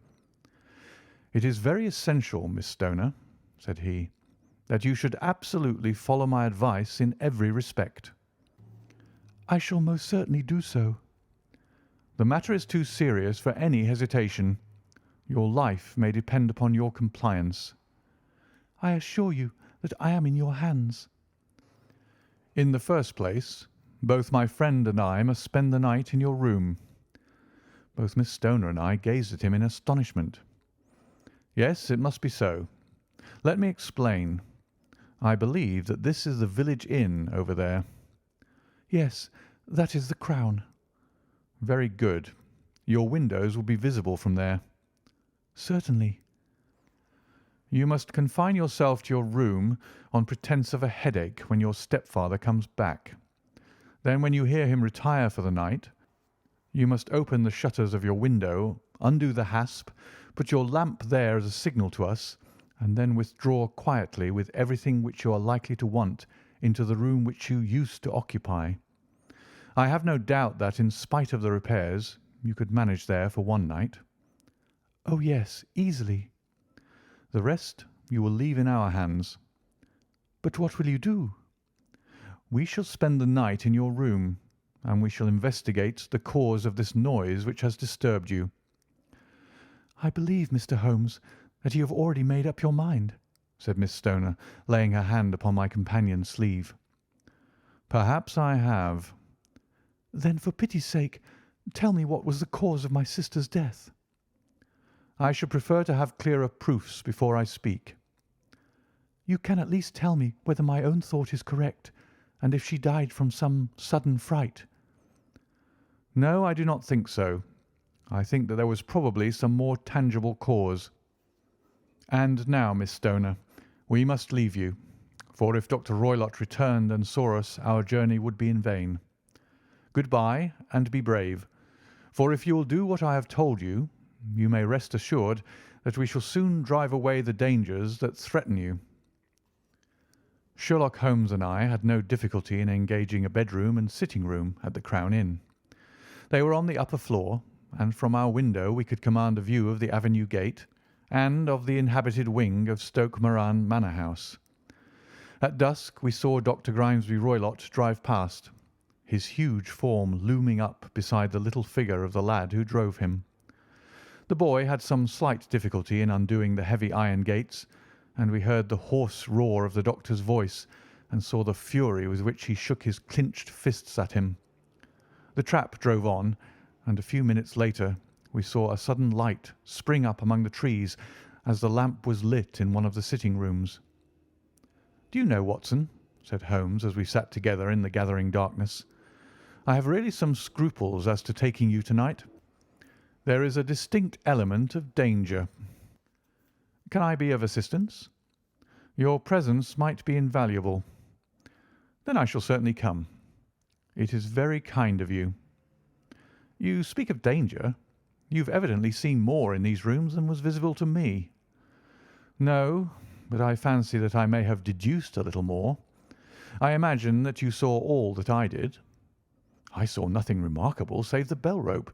"It is very essential, Miss Stoner," said he, "that you should absolutely follow my advice in every respect." "I shall most certainly do so." "The matter is too serious for any hesitation. Your life may depend upon your compliance." "I assure you that I am in your hands." "In the first place, both my friend and I must spend the night in your room." Both Miss Stoner and I gazed at him in astonishment. "Yes, it must be so. Let me explain. I believe that this is the village inn over there." "Yes, that is the Crown." "Very good. Your windows will be visible from there." "Certainly." "You must confine yourself to your room on pretence of a headache when your stepfather comes back. Then, when you hear him retire for the night, you must open the shutters of your window, undo the hasp, put your lamp there as a signal to us, and then withdraw quietly with everything which you are likely to want into the room which you used to occupy. I have no doubt that, in spite of the repairs, you could manage there for one night." "Oh, yes, easily." "The rest you will leave in our hands." "But what will you do?" "We shall spend the night in your room, and we shall investigate the cause of this noise which has disturbed you." "I believe, Mr. Holmes, that you have already made up your mind," said Miss Stoner, laying her hand upon my companion's sleeve. "Perhaps I have." "Then, for pity's sake, tell me what was the cause of my sister's death." "I should prefer to have clearer proofs before I speak." "You can at least tell me whether my own thought is correct, and if she died from some sudden fright." "No, I do not think so. I think that there was probably some more tangible cause. And now, Miss Stoner, we must leave you, for if Dr. Roylott returned and saw us, our journey would be in vain. Good-bye, and be brave, for if you will do what I have told you, you may rest assured that we shall soon drive away the dangers that threaten you." Sherlock Holmes and I had no difficulty in engaging a bedroom and sitting-room at the Crown Inn. They were on the upper floor, and from our window we could command a view of the avenue gate and of the inhabited wing of Stoke Moran Manor House. At dusk we saw Dr. Grimesby Roylott drive past, his huge form looming up beside the little figure of the lad who drove him. The boy had some slight difficulty in undoing the heavy iron gates, and we heard the hoarse roar of the doctor's voice and saw the fury with which he shook his clinched fists at him. The trap drove on, and a few minutes later we saw a sudden light spring up among the trees as the lamp was lit in one of the sitting rooms. "Do you know, Watson," said Holmes as we sat together in the gathering darkness, "I have really some scruples as to taking you tonight. There is a distinct element of danger. Can I be of assistance? Your presence might be invaluable. Then I shall certainly come. It is very kind of you. You speak of danger. You've evidently seen more in these rooms than was visible to me." "No, but I fancy that I may have deduced a little more. I imagine that you saw all that I did." "I saw nothing remarkable save the bell rope,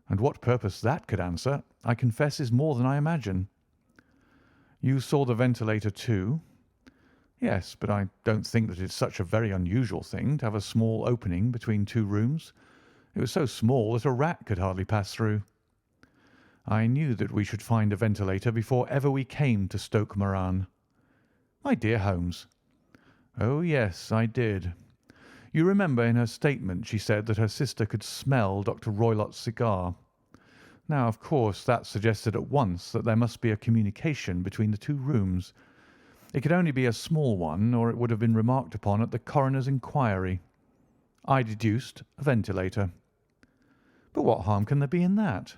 and what purpose that could answer, I confess, is more than I imagine." "You saw the ventilator too?" "Yes, but I don't think that it's such a very unusual thing to have a small opening between two rooms. It was so small that a rat could hardly pass through." "I knew that we should find a ventilator before ever we came to Stoke Moran." "My dear Holmes." "Oh, yes, I did. You remember in her statement she said that her sister could smell Dr. Roylott's cigar. Now, of course, that suggested at once that there must be a communication between the two rooms. It could only be a small one, or it would have been remarked upon at the coroner's inquiry. I deduced a ventilator." "But what harm can there be in that?"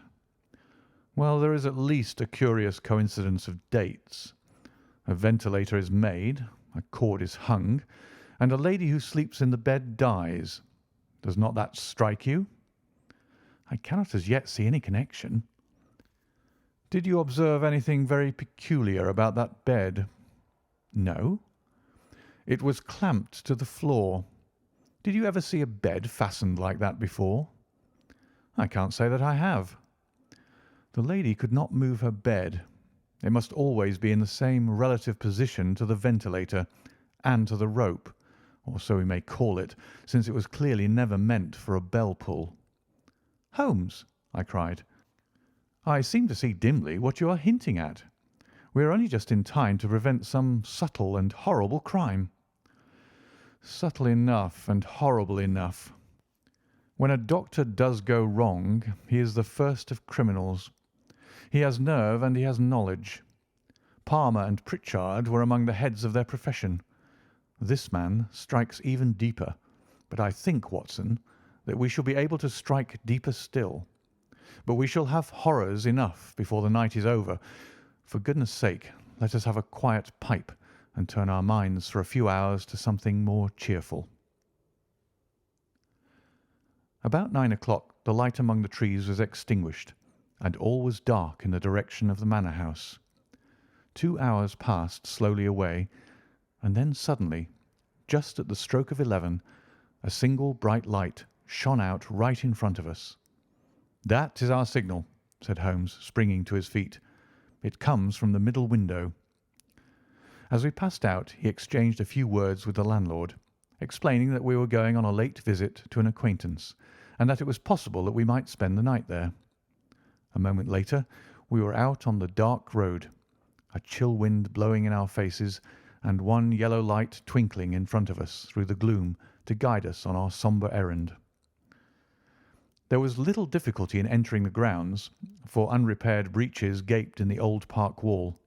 "Well, there is at least a curious coincidence of dates. A ventilator is made, a cord is hung, and a lady who sleeps in the bed dies. Does not that strike you?" "I cannot as yet see any connection." "Did you observe anything very peculiar about that bed?" "No." "It was clamped to the floor. Did you ever see a bed fastened like that before?" "I can't say that I have." "The lady could not move her bed. It must always be in the same relative position to the ventilator and to the rope, or so we may call it, since it was clearly never meant for a bell pull." "Holmes," I cried, "I seem to see dimly what you are hinting at. We are only just in time to prevent some subtle and horrible crime." "Subtle enough and horrible enough. When a doctor does go wrong, he is the first of criminals. He has nerve and he has knowledge. Palmer and Pritchard were among the heads of their profession. This man strikes even deeper, but I think, Watson, that we shall be able to strike deeper still. But we shall have horrors enough before the night is over. For goodness' sake, let us have a quiet pipe and turn our minds for a few hours to something more cheerful." About 9 o'clock the light among the trees was extinguished, and all was dark in the direction of the manor house. 2 hours passed slowly away, and then suddenly, just at the stroke of 11, a single bright light shone out right in front of us. "That is our signal," said Holmes, springing to his feet. "It comes from the middle window." As we passed out he exchanged a few words with the landlord, explaining that we were going on a late visit to an acquaintance, and that it was possible that we might spend the night there. A moment later we were out on the dark road, a chill wind blowing in our faces, and one yellow light twinkling in front of us through the gloom to guide us on our sombre errand. There was little difficulty in entering the grounds, for unrepaired breaches gaped in the old park wall.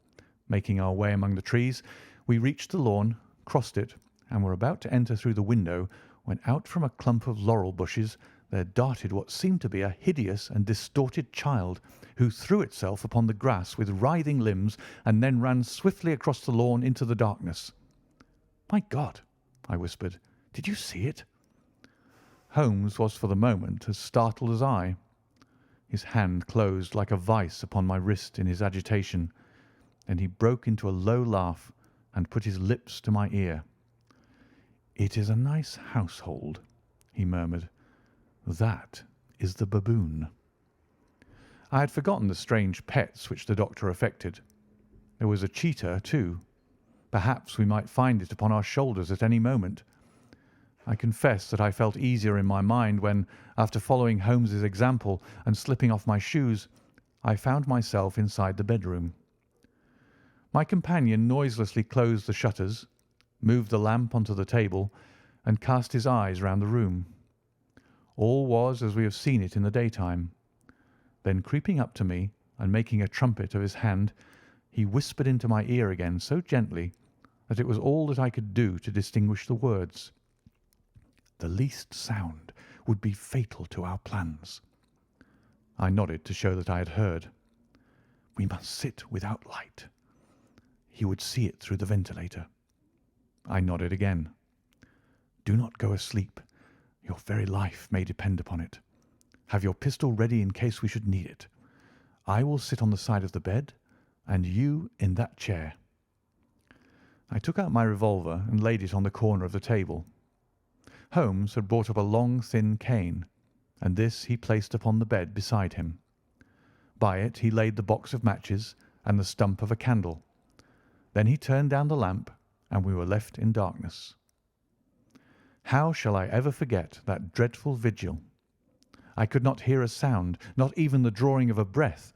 Making our way among the trees, we reached the lawn, crossed it, and were about to enter through the window when out from a clump of laurel bushes there darted what seemed to be a hideous and distorted child, who threw itself upon the grass with writhing limbs and then ran swiftly across the lawn into the darkness. "My God!" I whispered. "Did you see it?" Holmes was for the moment as startled as I. His hand closed like a vice upon my wrist in his agitation. Then he broke into a low laugh and put his lips to my ear. "It is a nice household," he murmured. "That is the baboon." I had forgotten the strange pets which the doctor affected. There was a cheetah, too. Perhaps we might find it upon our shoulders at any moment. I confess that I felt easier in my mind when, after following Holmes's example and slipping off my shoes, I found myself inside the bedroom. My companion noiselessly closed the shutters, moved the lamp onto the table, and cast his eyes round the room. All was as we have seen it in the daytime. Then creeping up to me and making a trumpet of his hand, he whispered into my ear again so gently that it was all that I could do to distinguish the words. The least sound would be fatal to our plans. I nodded to show that I had heard. We must sit without light. He would see it through the ventilator. I nodded again. Do not go asleep. Your very life may depend upon it. Have your pistol ready in case we should need it. I will sit on the side of the bed, and you in that chair. I took out my revolver and laid it on the corner of the table. Holmes had brought up a long, thin cane, and this he placed upon the bed beside him. By it he laid the box of matches and the stump of a candle. Then he turned down the lamp, and we were left in darkness. How shall I ever forget that dreadful vigil? I could not hear a sound, not even the drawing of a breath,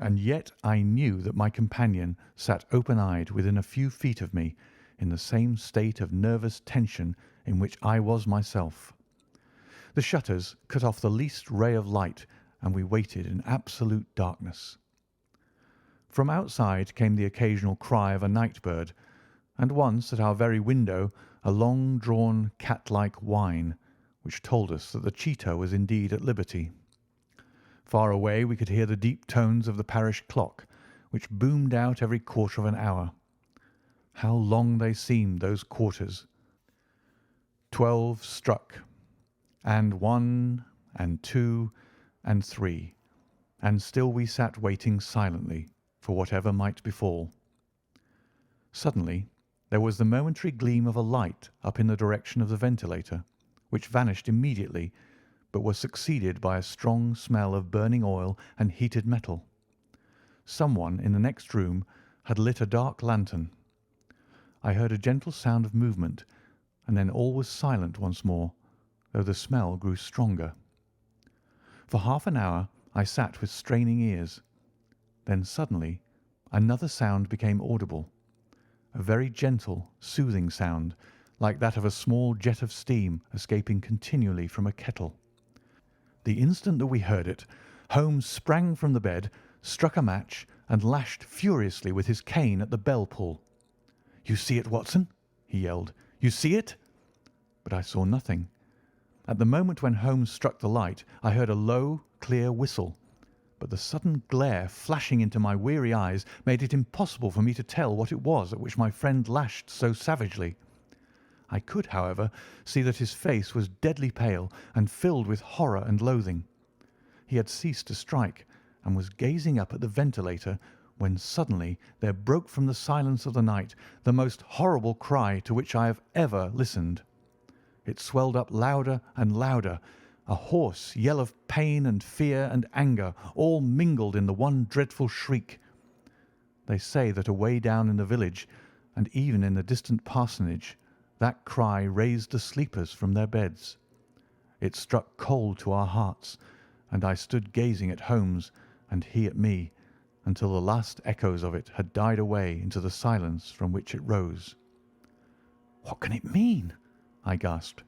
and yet I knew that my companion sat open-eyed within a few feet of me in the same state of nervous tension in which I was myself. The shutters cut off the least ray of light, and we waited in absolute darkness. From outside came the occasional cry of a night bird, and once at our very window a long-drawn cat-like whine, which told us that the cheetah was indeed at liberty. Far away we could hear the deep tones of the parish clock, which boomed out every quarter of an hour. How long they seemed, those quarters! 12 struck, and 1, and 2, and 3, and still we sat waiting silently for whatever might befall. Suddenly there was the momentary gleam of a light up in the direction of the ventilator, which vanished immediately, but was succeeded by a strong smell of burning oil and heated metal. Someone in the next room had lit a dark lantern. I heard a gentle sound of movement, and then all was silent once more, though the smell grew stronger. For half an hour I sat with straining ears. Then suddenly another sound became audible, a very gentle, soothing sound, like that of a small jet of steam escaping continually from a kettle. The instant that we heard it, Holmes sprang from the bed, struck a match, and lashed furiously with his cane at the bell pull. "You see it, Watson?" he yelled. "You see it?" But I saw nothing. At the moment when Holmes struck the light, I heard a low, clear whistle, but the sudden glare flashing into my weary eyes made it impossible for me to tell what it was at which my friend lashed so savagely. I could, however, see that his face was deadly pale and filled with horror and loathing. He had ceased to strike and was gazing up at the ventilator when suddenly there broke from the silence of the night the most horrible cry to which I have ever listened. It swelled up louder and louder, a hoarse yell of pain and fear and anger, all mingled in the one dreadful shriek. They say that away down in the village, and even in the distant parsonage, that cry raised the sleepers from their beds. It struck cold to our hearts, and I stood gazing at Holmes and he at me until the last echoes of it had died away into the silence from which it rose. "What can it mean?" I gasped.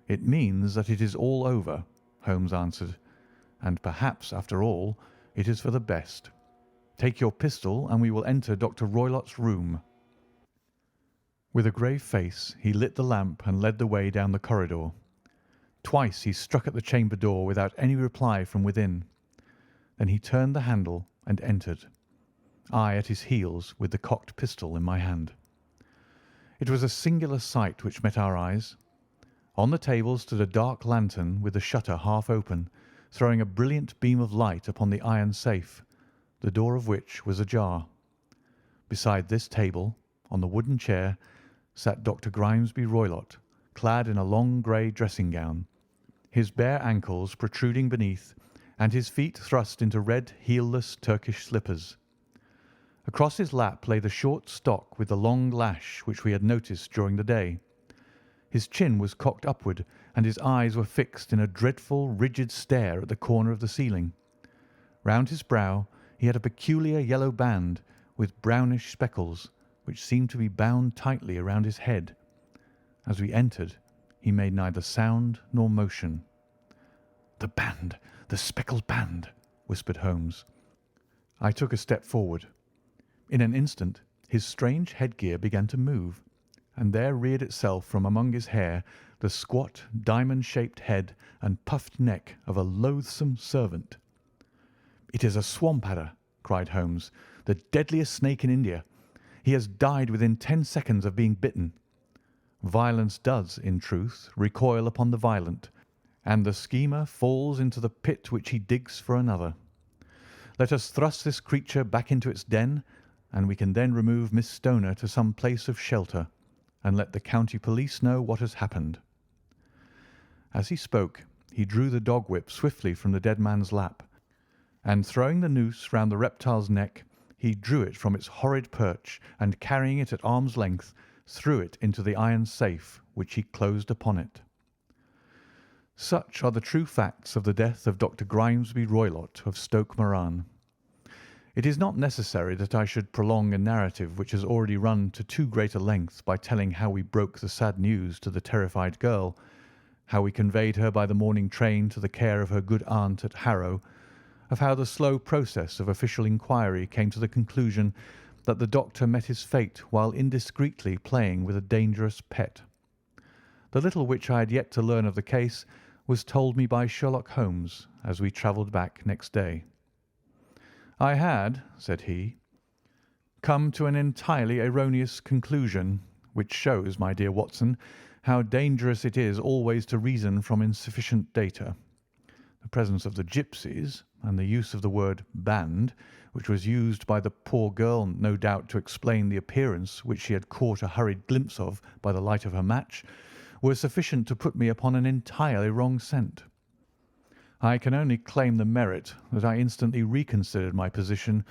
"It means that it is all over," Holmes answered, "and perhaps, after all, it is for the best. Take your pistol and we will enter Dr. Roylott's room." With a grave face he lit the lamp and led the way down the corridor. Twice he struck at the chamber door without any reply from within. Then he turned the handle and entered, I at his heels with the cocked pistol in my hand. It was a singular sight which met our eyes. On the table stood a dark lantern with the shutter half open, throwing a brilliant beam of light upon the iron safe, the door of which was ajar. Beside this table, on the wooden chair, sat Dr. Grimesby Roylott, clad in a long grey dressing-gown, his bare ankles protruding beneath, and his feet thrust into red heelless Turkish slippers. Across his lap lay the short stock with the long lash which we had noticed during the day. His chin was cocked upward, and his eyes were fixed in a dreadful, rigid stare at the corner of the ceiling. Round his brow he had a peculiar yellow band with brownish speckles, which seemed to be bound tightly around his head. As we entered, he made neither sound nor motion. "The band, the speckled band," whispered Holmes. I took a step forward. In an instant his strange headgear began to move, and there reared itself from among his hair the squat, diamond-shaped head and puffed neck of a loathsome servant. "It is a swamp adder," cried Holmes, "the deadliest snake in India. He has died within 10 seconds of being bitten. Violence does, in truth, recoil upon the violent, and the schemer falls into the pit which he digs for another. Let us thrust this creature back into its den, and we can then remove Miss Stoner to some place of shelter, and let the county police know what has happened." As he spoke, he drew the dog whip swiftly from the dead man's lap, and throwing the noose round the reptile's neck, he drew it from its horrid perch, and carrying it at arm's length, threw it into the iron safe, which he closed upon it. Such are the true facts of the death of Dr. Grimesby Roylott of Stoke Moran. It is not necessary that I should prolong a narrative which has already run to too great a length by telling how we broke the sad news to the terrified girl, how we conveyed her by the morning train to the care of her good aunt at Harrow, of how the slow process of official inquiry came to the conclusion that the doctor met his fate while indiscreetly playing with a dangerous pet. The little which I had yet to learn of the case was told me by Sherlock Holmes as we travelled back next day. "I had," said he, "come to an entirely erroneous conclusion, which shows, my dear Watson, how dangerous it is always to reason from insufficient data. The presence of the gipsies, and the use of the word band, which was used by the poor girl no doubt to explain the appearance which she had caught a hurried glimpse of by the light of her match, were sufficient to put me upon an entirely wrong scent. I can only claim the merit that I instantly reconsidered my position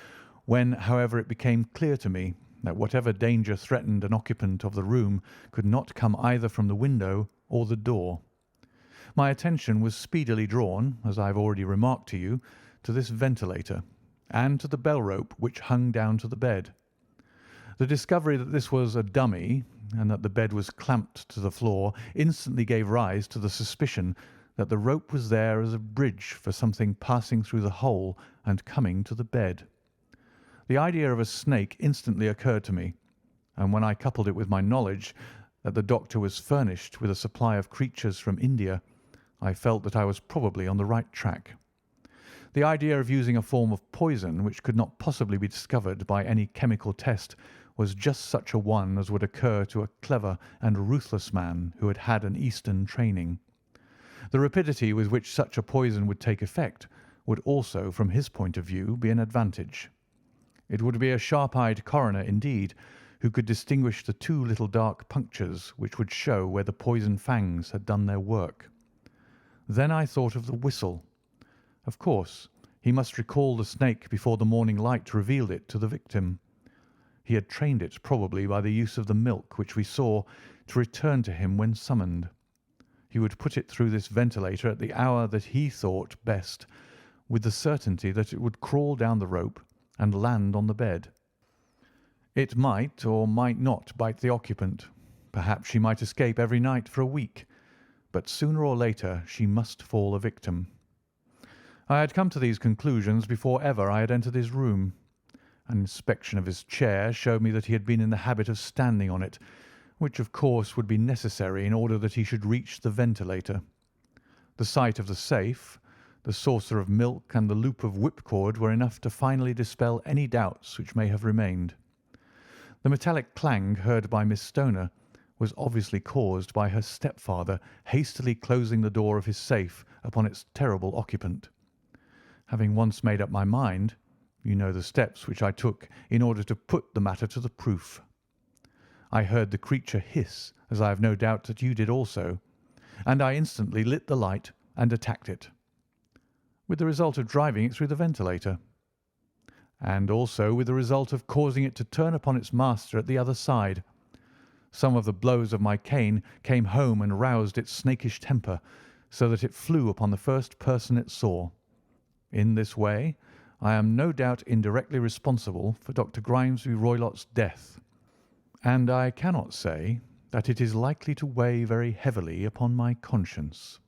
when, however, it became clear to me that whatever danger threatened an occupant of the room could not come either from the window or the door. My attention was speedily drawn, as I have already remarked to you, to this ventilator, and to the bell rope which hung down to the bed. The discovery that this was a dummy, and that the bed was clamped to the floor, instantly gave rise to the suspicion that the rope was there as a bridge for something passing through the hole and coming to the bed. The idea of a snake instantly occurred to me, and when I coupled it with my knowledge that the doctor was furnished with a supply of creatures from India, I felt that I was probably on the right track. The idea of using a form of poison which could not possibly be discovered by any chemical test was just such a one as would occur to a clever and ruthless man who had had an Eastern training. The rapidity with which such a poison would take effect would also, from his point of view, be an advantage. It would be a sharp-eyed coroner, indeed, who could distinguish the two little dark punctures which would show where the poison fangs had done their work. Then I thought of the whistle. Of course, he must recall the snake before the morning light revealed it to the victim. He had trained it, probably by the use of the milk which we saw, to return to him when summoned. He would put it through this ventilator at the hour that he thought best, with the certainty that it would crawl down the rope and land on the bed. It might or might not bite the occupant. Perhaps she might escape every night for a week, but sooner or later she must fall a victim. I had come to these conclusions before ever I had entered his room. An inspection of his chair showed me that he had been in the habit of standing on it, which of course would be necessary in order that he should reach the ventilator. The sight of the safe, the saucer of milk, and the loop of whipcord were enough to finally dispel any doubts which may have remained. The metallic clang heard by Miss Stoner was obviously caused by her stepfather hastily closing the door of his safe upon its terrible occupant. Having once made up my mind, you know the steps which I took in order to put the matter to the proof. I heard the creature hiss, as I have no doubt that you did also, and I instantly lit the light and attacked it, with the result of driving it through the ventilator. and also with the result of causing it to turn upon its master at the other side. Some of the blows of my cane came home and roused its snakish temper, so that it flew upon the first person it saw. In this way, I am no doubt indirectly responsible for Dr. Grimesby Roylott's death, and I cannot say that it is likely to weigh very heavily upon my conscience.